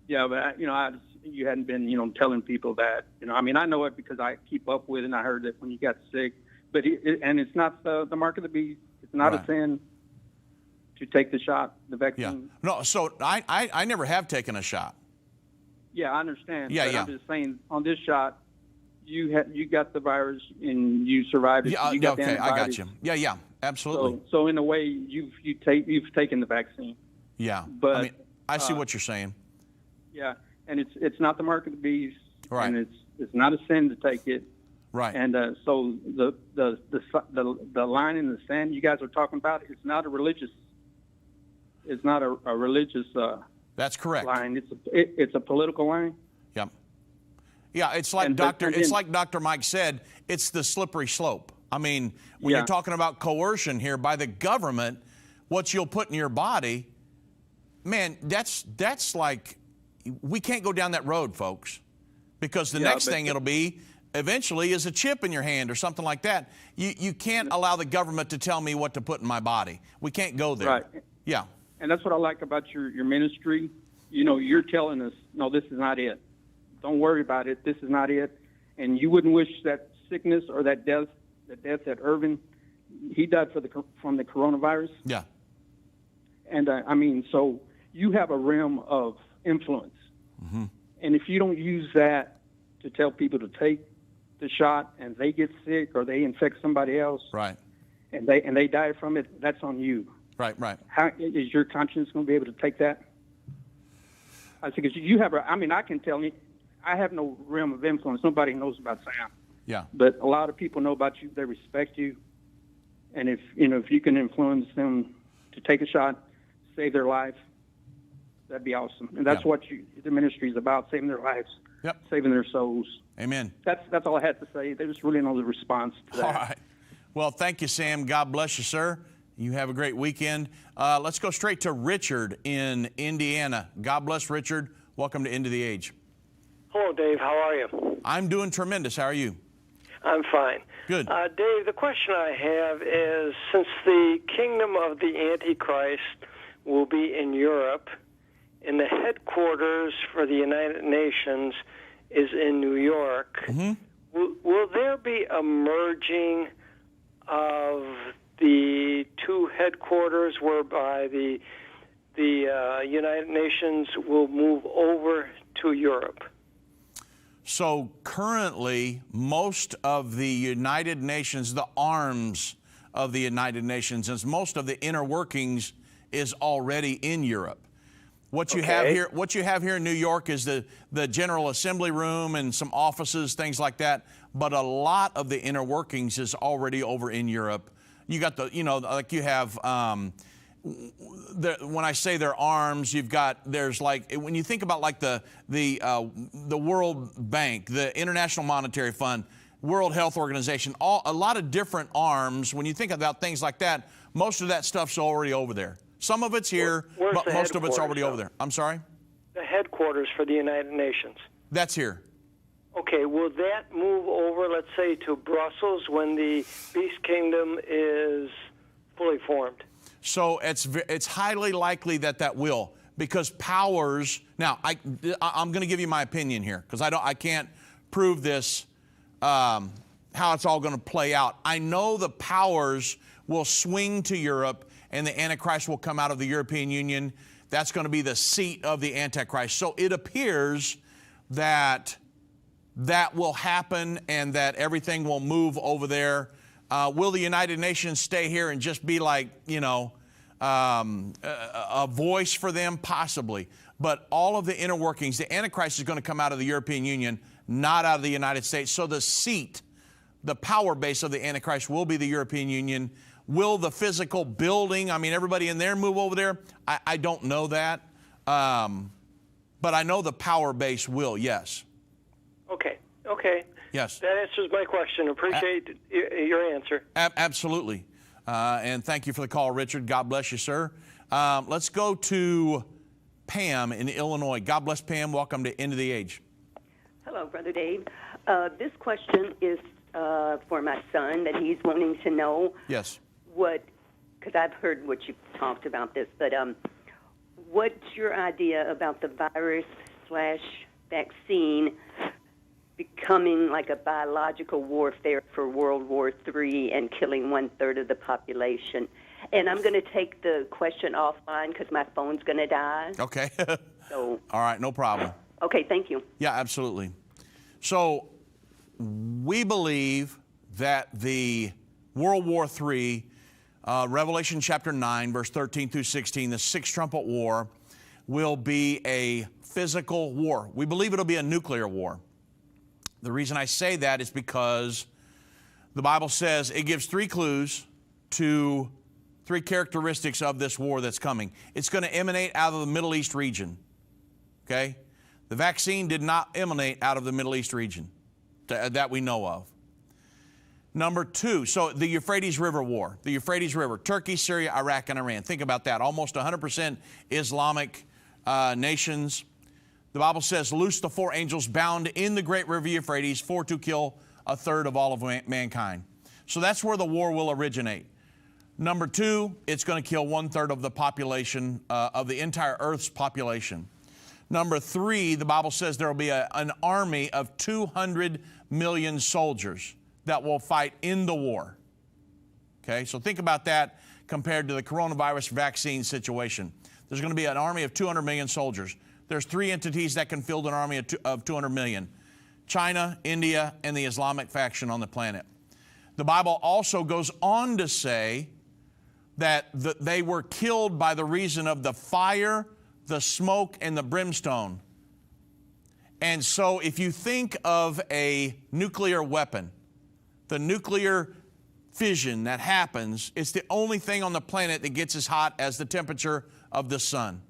Yeah, but you hadn't been telling people that. I mean, I know it because I keep up with it, and I heard that when you got sick. But and it's not the mark of the beast. It's not a sin to take the shot, the vaccine. Yeah. No, so I never have taken a shot. Yeah, I understand. Yeah, but yeah. I'm just saying, on this shot, you got the virus and you survived it. Yeah, you got okay, I got you. Yeah, absolutely. So in a way, you've taken the vaccine. Yeah, but I mean, I see what you're saying. Yeah, and it's not the mark of the beast. Right. And it's not a sin to take it. Right. And so the line in the sand you guys are talking about, it's not a religious. It's not a religious. That's correct. Line. It's a political line. Yeah. Yeah, it's like Dr. Mike said, it's the slippery slope. I mean, when you're talking about coercion here by the government, what you'll put in your body, man, that's like, we can't go down that road, folks, because the next thing it'll be eventually is a chip in your hand or something like that. You can't allow the government to tell me what to put in my body. We can't go there. Right. Yeah. And that's what I like about your ministry. You're telling us, no, this is not it. Don't worry about it. This is not it. And you wouldn't wish that sickness or that death that Irvin, he died from the coronavirus. Yeah. And I mean, so you have a realm of influence. Mm-hmm. And if you don't use that to tell people to take the shot and they get sick or they infect somebody else, right, and they die from it, that's on you. Right. How is your conscience going to be able to take that? I think you have. I can tell you, I have no realm of influence. Nobody knows about Sam. Yeah. But a lot of people know about you. They respect you, and if you can influence them to take a shot, save their life, that'd be awesome. And that's what the ministry is about: saving their lives, saving their souls. Amen. That's all I had to say. There's really no response to that. All right. Well, thank you, Sam. God bless you, sir. You have a great weekend. Let's go straight to Richard in Indiana. God bless, Richard. Welcome to End of the Age. Hello, Dave. How are you? I'm doing tremendous. How are you? I'm fine. Good. Dave, the question I have is, since the kingdom of the Antichrist will be in Europe, and the headquarters for the United Nations is in New York, will there be a merging of the two headquarters whereby the United Nations will move over to Europe? So currently, most of the United Nations, the arms of the United Nations, and most of the inner workings is already in Europe. What you have here in New York is the General Assembly room and some offices, things like that. But a lot of the inner workings is already over in Europe. You got the, like you have. When I say their arms, there's like, when you think about like the World Bank, the International Monetary Fund, World Health Organization, a lot of different arms. When you think about things like that, most of that stuff's already over there. Some of it's here, but most of it's already over there. I'm sorry? The headquarters for the United Nations. That's here. Okay, will that move over, let's say, to Brussels when the Beast Kingdom is fully formed? So it's highly likely that will, because powers. Now I'm going to give you my opinion here, because I can't prove this how it's all going to play out. I know the powers will swing to Europe, and the Antichrist will come out of the European Union. That's going to be the seat of the Antichrist. So it appears that will happen, and that everything will move over there. Will the United Nations stay here and just be like, a voice for them? Possibly. But all of the inner workings, the Antichrist is going to come out of the European Union, not out of the United States. So the seat, the power base of the Antichrist will be the European Union. Will the physical building, everybody in there move over there? I don't know that. But I know the power base will, yes. Okay. Yes. That answers my question. Appreciate your answer. Absolutely. And thank you for the call, Richard. God bless you, sir. Let's go to Pam in Illinois. God bless, Pam. Welcome to End of the Age. Hello, Brother Dave. This question is for my son, that he's wanting to know. Yes. Because I've heard what you've talked about this, but what's your idea about the virus/vaccine becoming like a biological warfare for World War III and killing 1/3 of the population? And I'm going to take the question offline because my phone's going to die. Okay. So. All right, no problem. Okay, thank you. Yeah, absolutely. So we believe that the World War III, Revelation chapter 9, verse 13 through 16, the sixth trumpet war, will be a physical war. We believe it'll be a nuclear war. The reason I say that is because the Bible says it gives three clues to three characteristics of this war that's coming. It's going to emanate out of the Middle East region. Okay? The vaccine did not emanate out of the Middle East region that we know of. Number two, so the Euphrates River War. The Euphrates River, Turkey, Syria, Iraq, and Iran. Think about that. Almost 100% Islamic nations. The Bible says, loose the four angels bound in the great river Euphrates, for to kill 1/3 of all of mankind. So that's where the war will originate. Number two, it's going to kill 1/3 of the population, of the entire Earth's population. Number three, the Bible says there will be an army of 200 million soldiers that will fight in the war. Okay, so think about that compared to the coronavirus vaccine situation. There's going to be an army of 200 million soldiers. There's three entities that can field an army of 200 million. China, India, and the Islamic faction on the planet. The Bible also goes on to say that they were killed by the reason of the fire, the smoke, and the brimstone. And so if you think of a nuclear weapon, the nuclear fission that happens, it's the only thing on the planet that gets as hot as the temperature of the sun.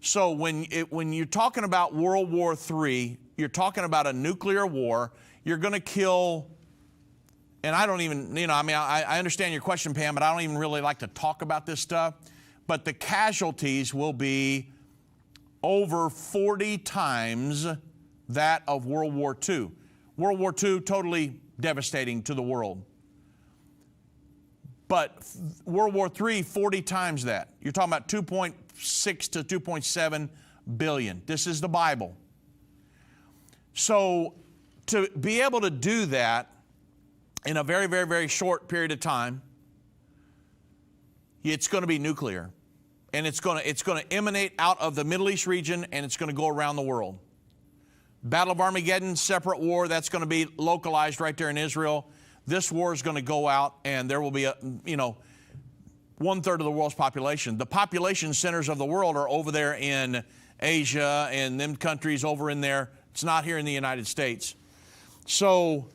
So when you're talking about World War III, you're talking about a nuclear war. You're going to kill, and I don't even, I understand your question, Pam, but I don't even really like to talk about this stuff. But the casualties will be over 40 times that of World War II. World War II, totally devastating to the world. But World War III, 40 times that. You're talking about 2.6 to 2.7 billion. This is the Bible. So to be able to do that in a very, very, very short period of time, it's going to be nuclear. And it's going to emanate out of the Middle East region, and it's going to go around the world. Battle of Armageddon, separate war, that's going to be localized right there in Israel. This war is going to go out, and there will be, 1/3 of the world's population. The population centers of the world are over there in Asia and them countries over in there. It's not here in the United States. So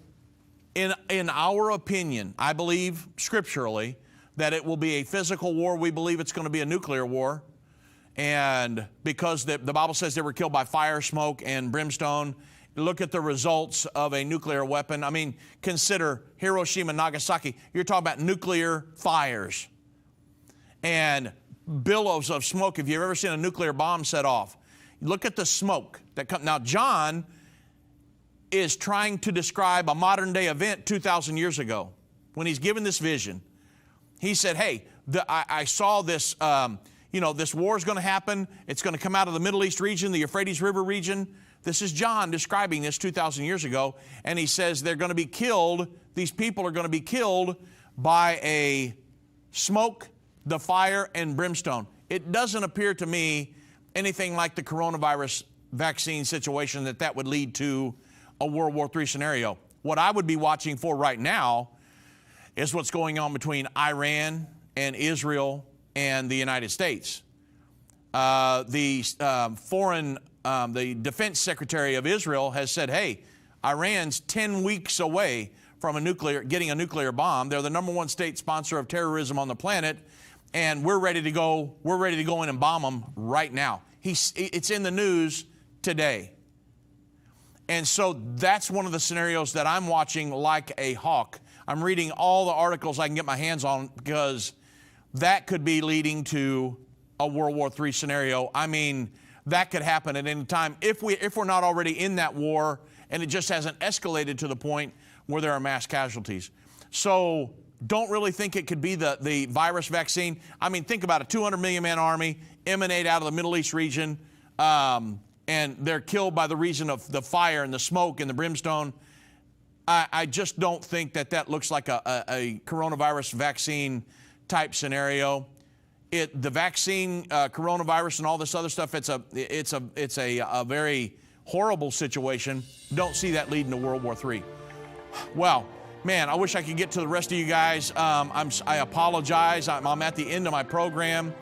in our opinion, I believe scripturally that it will be a physical war. We believe it's going to be a nuclear war. And because the Bible says they were killed by fire, smoke, and brimstone. Look at the results of a nuclear weapon. I mean, consider Hiroshima and Nagasaki. You're talking about nuclear fires and billows of smoke. If you've ever seen a nuclear bomb set off, look at the smoke that comes. Now, John is trying to describe a modern day event 2,000 years ago. When he's given this vision, he said, hey, I saw this, this war is going to happen. It's going to come out of the Middle East region, the Euphrates River region. This is John describing this 2,000 years ago, and he says they're going to be killed, these people are going to be killed by a smoke, the fire, and brimstone. It doesn't appear to me anything like the coronavirus vaccine situation that would lead to a World War III scenario. What I would be watching for right now is what's going on between Iran and Israel and the United States. The defense secretary of Israel has said, hey, Iran's 10 weeks away from getting a nuclear bomb. They're the #1 state sponsor of terrorism on the planet, and we're ready to go in and bomb them right now. It's in the news today. And so that's one of the scenarios that I'm watching like a hawk. I'm reading all the articles I can get my hands on because that could be leading to a World War III scenario. I mean, that could happen at any time if we're not already in that war and it just hasn't escalated to the point where there are mass casualties. So don't really think it could be the virus vaccine. I mean, think about a 200 million man army emanate out of the Middle East region, and they're killed by the reason of the fire and the smoke and the brimstone. I just don't think that looks like a coronavirus vaccine type scenario. The vaccine, coronavirus, and all this other stuff, it's a very horrible situation. Don't see that leading to World War III. Well, man, I wish I could get to the rest of you guys. I apologize. I'm at the end of my program.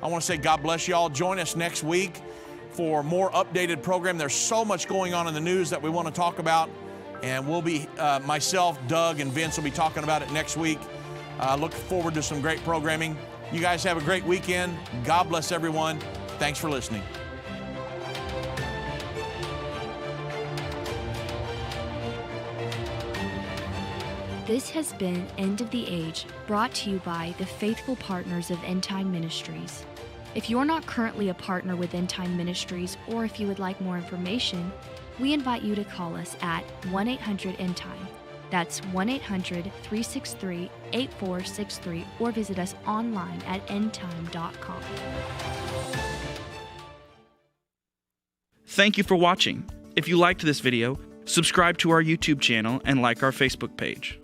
I want to say God bless you all. Join us next week for more updated program. There's so much going on in the news that we want to talk about, and we'll be, myself, Doug, and Vince will be talking about it next week. Look forward to some great programming. You guys have a great weekend. God bless everyone. Thanks for listening. This has been End of the Age, brought to you by the faithful partners of Endtime Ministries. If you're not currently a partner with Endtime Ministries, or if you would like more information, we invite you to call us at 1-800-ENDTIME. That's 1-800-363-8463, or visit us online at endtime.com. Thank you for watching. If you liked this video, subscribe to our YouTube channel and like our Facebook page.